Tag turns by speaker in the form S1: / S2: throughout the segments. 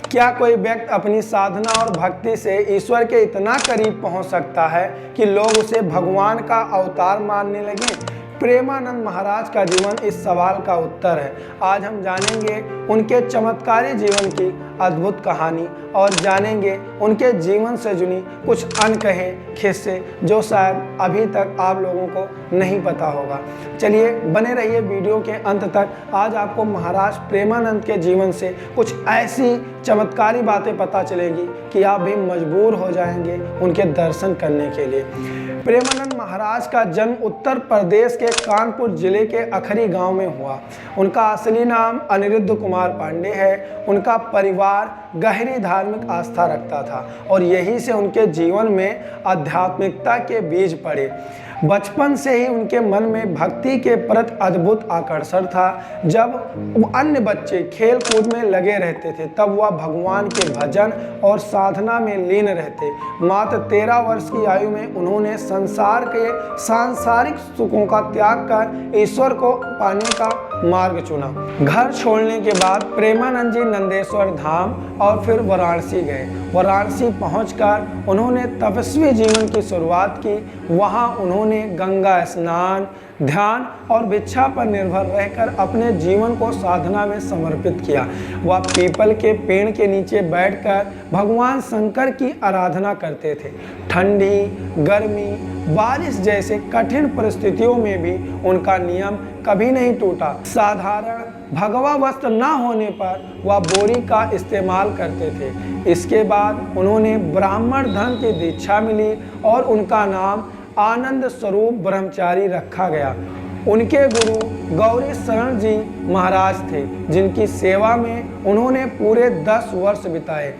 S1: क्या कोई व्यक्ति अपनी साधना और भक्ति से ईश्वर के इतना करीब पहुंच सकता है कि लोग उसे भगवान का अवतार मानने लगे? प्रेमानंद महाराज का जीवन इस सवाल का उत्तर है। आज हम जानेंगे उनके चमत्कारी जीवन की अद्भुत कहानी और जानेंगे उनके जीवन से जुड़ी कुछ अनकहे किस्से जो शायद अभी तक आप लोगों को नहीं पता होगा। चलिए बने रहिए वीडियो के अंत तक। आज आपको महाराज प्रेमानंद के जीवन से कुछ ऐसी चमत्कारी बातें पता चलेगी कि आप भी मजबूर हो जाएंगे उनके दर्शन करने के लिए। प्रेमानंद महाराज का जन्म उत्तर प्रदेश के कानपुर जिले के अखरी गांव में हुआ। उनका असली नाम अनिरुद्ध कुमार पांडे है। उनका परिवार गहरी धार्मिक आस्था रखता था और यही से उनके जीवन में आध्यात्मिकता के बीज पड़े। बचपन से ही उनके मन में भक्ति के प्रति अद्भुत आकर्षण था। जब अन्य बच्चे खेल कूद में लगे रहते थे तब वह भगवान के भजन और साधना में लीन रहते। मात्र 13 वर्ष की आयु में उन्होंने संसार के सांसारिक सुखों का त्याग कर ईश्वर को पाने का मार्ग चुना। घर छोड़ने के बाद प्रेमानंद जी नंदेश्वर धाम और फिर वाराणसी गए। वाराणसी पहुंचकर उन्होंने तपस्वी जीवन की शुरुआत की। वहां उन्होंने गंगा स्नान, ध्यान और भिक्षा पर निर्भर रहकर अपने जीवन को साधना में समर्पित किया। वह पीपल के पेड़ के नीचे बैठकर भगवान शंकर की आराधना करते थे। ठंडी, गर्मी, बारिश जैसे कठिन परिस्थितियों में भी उनका नियम कभी नहीं टूटा। साधारण भगवा वस्त्र न होने पर वह बोरी का इस्तेमाल करते थे। इसके बाद उन्होंने ब्राह्मण धर्म की दीक्षा मिली और उनका नाम आनंद स्वरूप ब्रह्मचारी रखा गया। उनके गुरु गौरी शरण जी महाराज थे जिनकी सेवा में उन्होंने पूरे 10 वर्ष बिताए।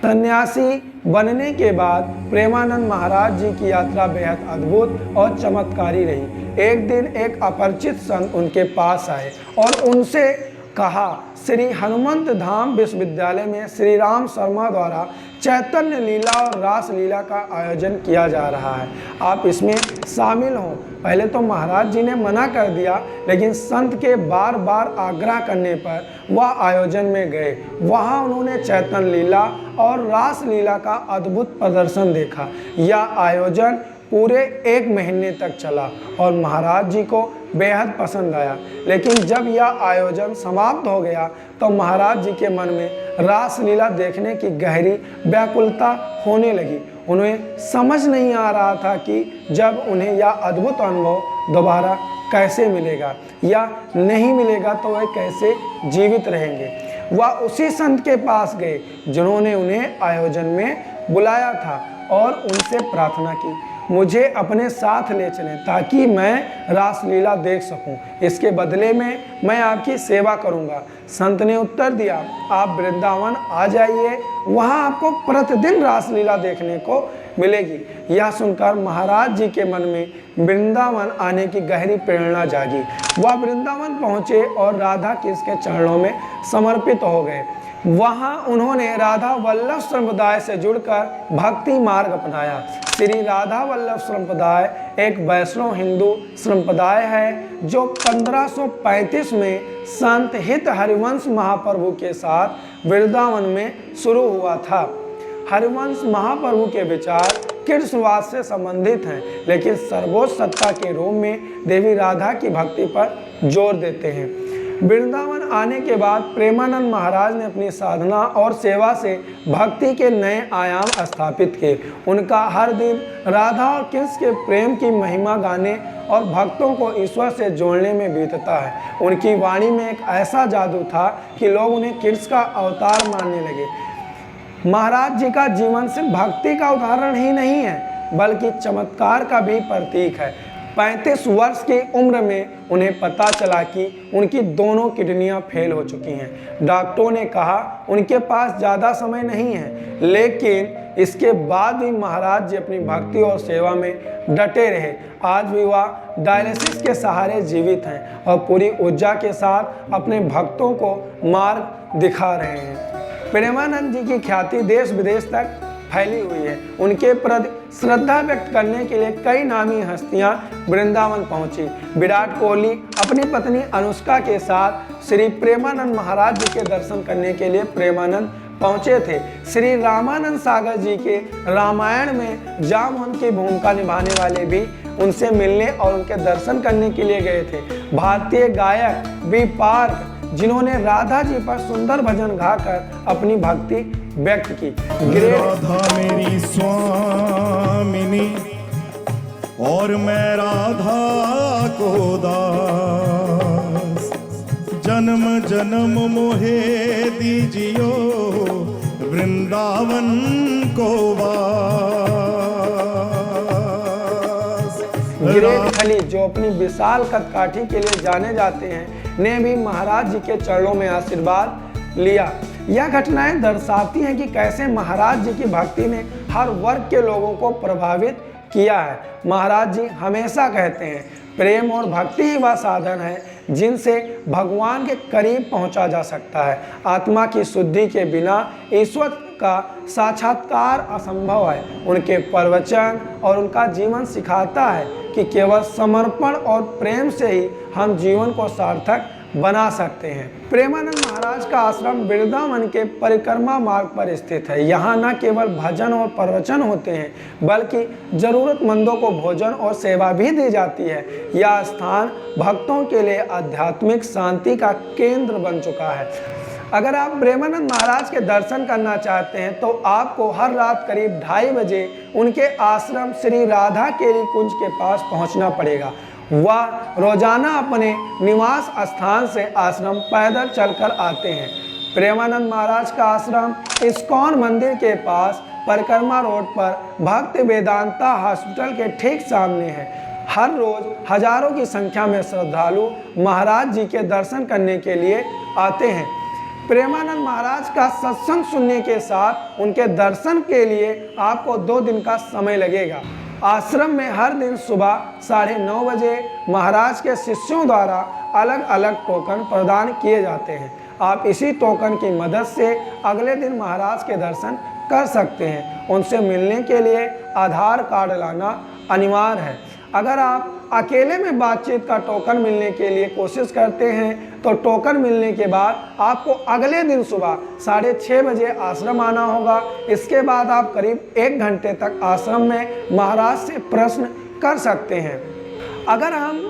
S1: सन्यासी बनने के बाद प्रेमानंद महाराज जी की यात्रा बेहद अद्भुत और चमत्कारी रही। एक दिन एक अपरिचित संत उनके पास आए और उनसे कहा, श्री हनुमंत धाम विश्वविद्यालय में श्री राम शर्मा द्वारा चैतन्य लीला और रास लीला का आयोजन किया जा रहा है, आप इसमें शामिल हों। पहले तो महाराज जी ने मना कर दिया, लेकिन संत के बार बार आग्रह करने पर वह आयोजन में गए। वहां उन्होंने चैतन्य लीला और रास लीला का अद्भुत प्रदर्शन देखा। यह आयोजन पूरे 1 महीने तक चला और महाराज जी को बेहद पसंद आया। लेकिन जब यह आयोजन समाप्त हो गया तो महाराज जी के मन में रास लीला देखने की गहरी व्याकुलता होने लगी। उन्हें समझ नहीं आ रहा था कि जब उन्हें यह अद्भुत अनुभव दोबारा कैसे मिलेगा या नहीं मिलेगा तो वे कैसे जीवित रहेंगे। वह उसी संत के पास गए जिन्होंने उन्हें आयोजन में बुलाया था और उनसे प्रार्थना की, मुझे अपने साथ ले चलें ताकि मैं रासलीला देख सकूं। इसके बदले में मैं आपकी सेवा करूंगा। संत ने उत्तर दिया, आप वृंदावन आ जाइए, वहां आपको प्रतिदिन रासलीला देखने को मिलेगी। यह सुनकर महाराज जी के मन में वृंदावन आने की गहरी प्रेरणा जागी। वह वृंदावन पहुंचे और राधा कृष्ण के चरणों में समर्पित हो गए। वहां उन्होंने राधा वल्लभ संप्रदाय से जुड़कर भक्ति मार्ग अपनाया। श्री राधा वल्लभ संप्रदाय एक वैष्णव हिंदू संप्रदाय है जो 1535 में संत हित हरिवंश महाप्रभु के साथ वृंदावन में शुरू हुआ था। हरिवंश महाप्रभु के विचार कृष्णवाद से संबंधित हैं, लेकिन सर्वोच्च सत्ता के रूप में देवी राधा की भक्ति पर जोर देते हैं। वृंदावन आने के बाद प्रेमानंद महाराज ने अपनी साधना और सेवा से भक्ति के नए आयाम स्थापित किए। उनका हर दिन राधा और कृष्ण के प्रेम की महिमा गाने और भक्तों को ईश्वर से जोड़ने में बीतता है। उनकी वाणी में एक ऐसा जादू था कि लोग उन्हें कृष्ण का अवतार मानने लगे। महाराज जी का जीवन सिर्फ भक्ति का उदाहरण ही नहीं है बल्कि चमत्कार का भी प्रतीक है। 35 वर्ष की उम्र में उन्हें पता चला कि उनकी दोनों किडनियां फेल हो चुकी हैं। डॉक्टरों ने कहा उनके पास ज़्यादा समय नहीं है, लेकिन इसके बाद भी महाराज जी अपनी भक्ति और सेवा में डटे रहे। आज भी वह डायलिसिस के सहारे जीवित हैं और पूरी ऊर्जा के साथ अपने भक्तों को मार्ग दिखा रहे हैं। प्रेमानंद जी की ख्याति देश विदेश तक फैली हुई है। उनके प्रति श्रद्धा व्यक्त करने के लिए कई नामी हस्तियां वृंदावन पहुंची। विराट कोहली अपनी पत्नी अनुष्का के साथ श्री प्रेमानंद महाराज जी के दर्शन करने के लिए प्रेमानंद पहुंचे थे। श्री रामानंद सागर जी के रामायण में जामवंत की भूमिका निभाने वाले भी उनसे मिलने और उनके दर्शन करने के लिए गए थे। भारतीय गायक बी पार्क, जिन्होंने राधा जी पर सुंदर भजन गाकर अपनी भक्ति व्यक्त की।
S2: राधा मेरी स्वामिनी और मैं राधा को दास, जन्म जन्म मोहे दीजियो वृंदावन को वास।
S1: ग्रेट खली, जो अपनी विशाल कदकाठी के लिए जाने जाते हैं, ने भी महाराज जी के चरणों में आशीर्वाद लिया। यह घटनाएं दर्शाती हैं कि कैसे महाराज जी की भक्ति ने हर वर्ग के लोगों को प्रभावित किया है। महाराज जी हमेशा कहते हैं, प्रेम और भक्ति ही वह साधन है जिनसे भगवान के करीब पहुंचा जा सकता है। आत्मा की शुद्धि के बिना ईश्वर का साक्षात्कार असंभव है। उनके प्रवचन और उनका जीवन सिखाता है कि केवल समर्पण और प्रेम से ही हम जीवन को सार्थक बना सकते हैं। प्रेमानंद महाराज का आश्रम वृंदावन के परिक्रमा मार्ग पर स्थित है। यहाँ न केवल भजन और प्रवचन होते हैं, बल्कि जरूरतमंदों को भोजन और सेवा भी दी जाती है। यह स्थान भक्तों के लिए आध्यात्मिक शांति का केंद्र बन चुका है। अगर आप प्रेमानंद महाराज के दर्शन करना चाहते हैं तो आपको हर रात करीब 2:30 बजे उनके आश्रम श्री राधा केली कुंज के पास पहुंचना पड़ेगा। वह रोजाना अपने निवास स्थान से आश्रम पैदल चलकर आते हैं। प्रेमानंद महाराज का आश्रम इस्कॉन मंदिर के पास परिक्रमा रोड पर भक्ति वेदांता हॉस्पिटल के ठीक सामने है। हर रोज हजारों की संख्या में श्रद्धालु महाराज जी के दर्शन करने के लिए आते हैं। प्रेमानंद महाराज का सत्संग सुनने के साथ उनके दर्शन के लिए आपको 2 दिन का समय लगेगा। आश्रम में हर दिन सुबह 9:30 बजे महाराज के शिष्यों द्वारा अलग अलग टोकन प्रदान किए जाते हैं। आप इसी टोकन की मदद से अगले दिन महाराज के दर्शन कर सकते हैं। उनसे मिलने के लिए आधार कार्ड लाना अनिवार्य है। अगर आप अकेले में बातचीत का टोकन मिलने के लिए कोशिश करते हैं तो टोकन मिलने के बाद आपको अगले दिन सुबह 6:30 बजे आश्रम आना होगा। इसके बाद आप करीब 1 घंटे तक आश्रम में महाराज से प्रश्न कर सकते हैं। अगर हम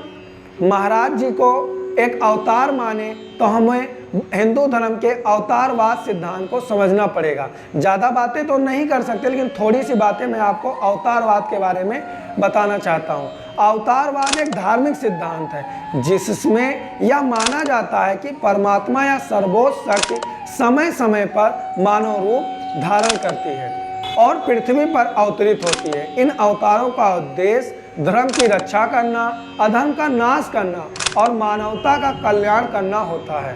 S1: महाराज जी को एक अवतार माने तो हमें हिंदू धर्म के अवतारवाद सिद्धांत को समझना पड़ेगा। ज़्यादा बातें तो नहीं कर सकते, लेकिन थोड़ी सी बातें मैं आपको अवतारवाद के बारे में बताना चाहता हूँ। अवतारवाद एक धार्मिक सिद्धांत है जिसमें यह माना जाता है कि परमात्मा या सर्वोच्च शक्ति समय समय पर मानव रूप धारण करती है और पृथ्वी पर अवतरित होती है। इन अवतारों का उद्देश्य धर्म की रक्षा करना, अधर्म का नाश करना और मानवता का कल्याण करना होता है।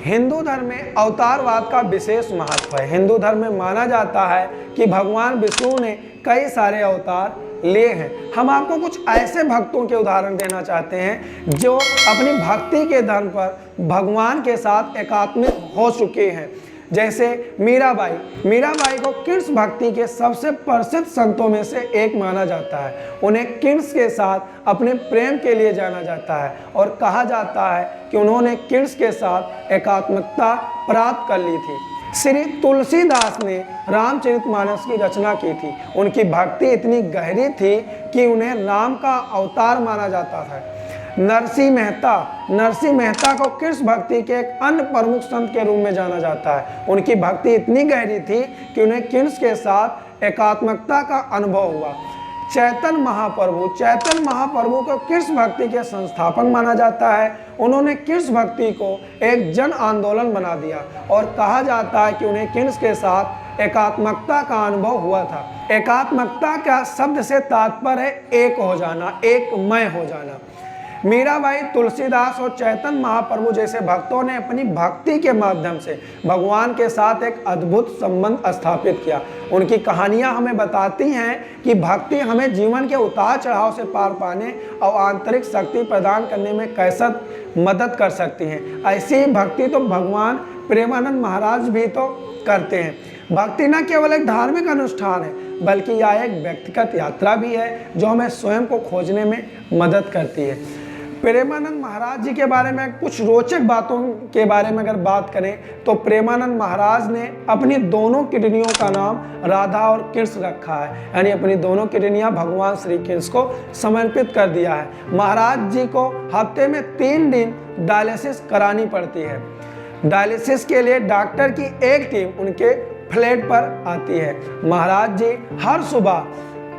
S1: हिंदू धर्म में अवतारवाद का विशेष महत्व है। हिंदू धर्म में माना जाता है कि भगवान विष्णु ने कई सारे अवतार लिए हैं। हम आपको कुछ ऐसे भक्तों के उदाहरण देना चाहते हैं जो अपनी भक्ति के धर्म पर भगवान के साथ एकात्मिक हो चुके हैं। जैसे मीराबाई। मीराबाई को कृष्ण भक्ति के सबसे प्रसिद्ध संतों में से एक माना जाता है। उन्हें कृष्ण के साथ अपने प्रेम के लिए जाना जाता है और कहा जाता है कि उन्होंने कृष्ण के साथ एकात्मकता प्राप्त कर ली थी। श्री तुलसीदास ने रामचरितमानस की रचना की थी। उनकी भक्ति इतनी गहरी थी कि उन्हें राम का अवतार माना जाता था। नरसिंह मेहता को कृष्ण भक्ति के एक अन्य प्रमुख संत के रूप में जाना जाता है। उनकी भक्ति इतनी गहरी थी कि उन्हें कृष्ण के साथ एकात्मकता का अनुभव हुआ। चैतन्य महाप्रभु को कृष्ण भक्ति के संस्थापक माना जाता है। उन्होंने कृष्ण भक्ति को एक जन आंदोलन बना दिया और कहा जाता है कि उन्हें कृष्ण के साथ एकात्मकता का अनुभव हुआ था। एकात्मकता का शब्द से तात्पर्य है एक हो जाना, एकमय हो जाना। मीराबाई, तुलसीदास और चैतन्य महाप्रभु जैसे भक्तों ने अपनी भक्ति के माध्यम से भगवान के साथ एक अद्भुत संबंध स्थापित किया। उनकी कहानियां हमें बताती हैं कि भक्ति हमें जीवन के उतार चढ़ाव से पार पाने और आंतरिक शक्ति प्रदान करने में कैसे मदद कर सकती हैं। ऐसी भक्ति तो भगवान प्रेमानंद महाराज भी तो करते हैं। भक्ति न केवल एक धार्मिक अनुष्ठान है, बल्कि यह एक व्यक्तिगत यात्रा भी है जो हमें स्वयं को खोजने में मदद करती है। प्रेमानंद महाराज जी के बारे में कुछ रोचक बातों के बारे में अगर बात करें तो प्रेमानंद महाराज ने अपनी दोनों किडनियों का नाम राधा और कृष्ण रखा है, यानी अपनी दोनों किडनियां भगवान श्री कृष्ण को समर्पित कर दिया है। महाराज जी को हफ्ते में 3 दिन डायलिसिस करानी पड़ती है। डायलिसिस के लिए डॉक्टर की एक टीम उनके फ्लैट पर आती है। महाराज जी हर सुबह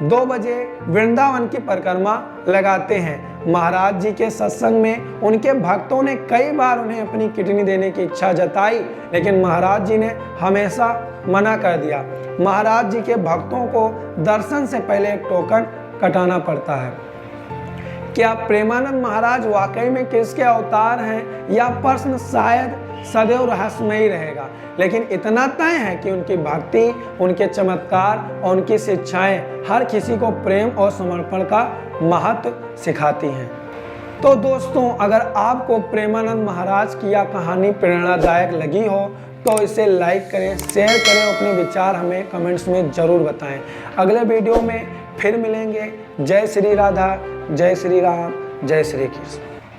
S1: 2 बजे वृंदावन की परिक्रमा लगाते हैं। महाराज जी के सत्संग में उनके भक्तों ने कई बार उन्हें अपनी किडनी देने की इच्छा जताई, लेकिन महाराज जी ने हमेशा मना कर दिया। महाराज जी के भक्तों को दर्शन से पहले एक टोकन कटाना पड़ता है। क्या प्रेमानंद महाराज वाकई में किसके अवतार हैं, यह प्रश्न शायद सदैव रहस्यमयी रहेगा, लेकिन इतना तय है कि उनकी भक्ति, उनके चमत्कार और उनकी शिक्षाएं हर किसी को प्रेम और समर्पण का महत्व सिखाती हैं। तो दोस्तों, अगर आपको प्रेमानंद महाराज की यह कहानी प्रेरणादायक लगी हो तो इसे लाइक करें, शेयर करें, अपने विचार हमें कमेंट्स में ज़रूर बताएं। अगले वीडियो में फिर मिलेंगे। जय श्री राधा, जय श्री राम, जय श्री कृष्ण।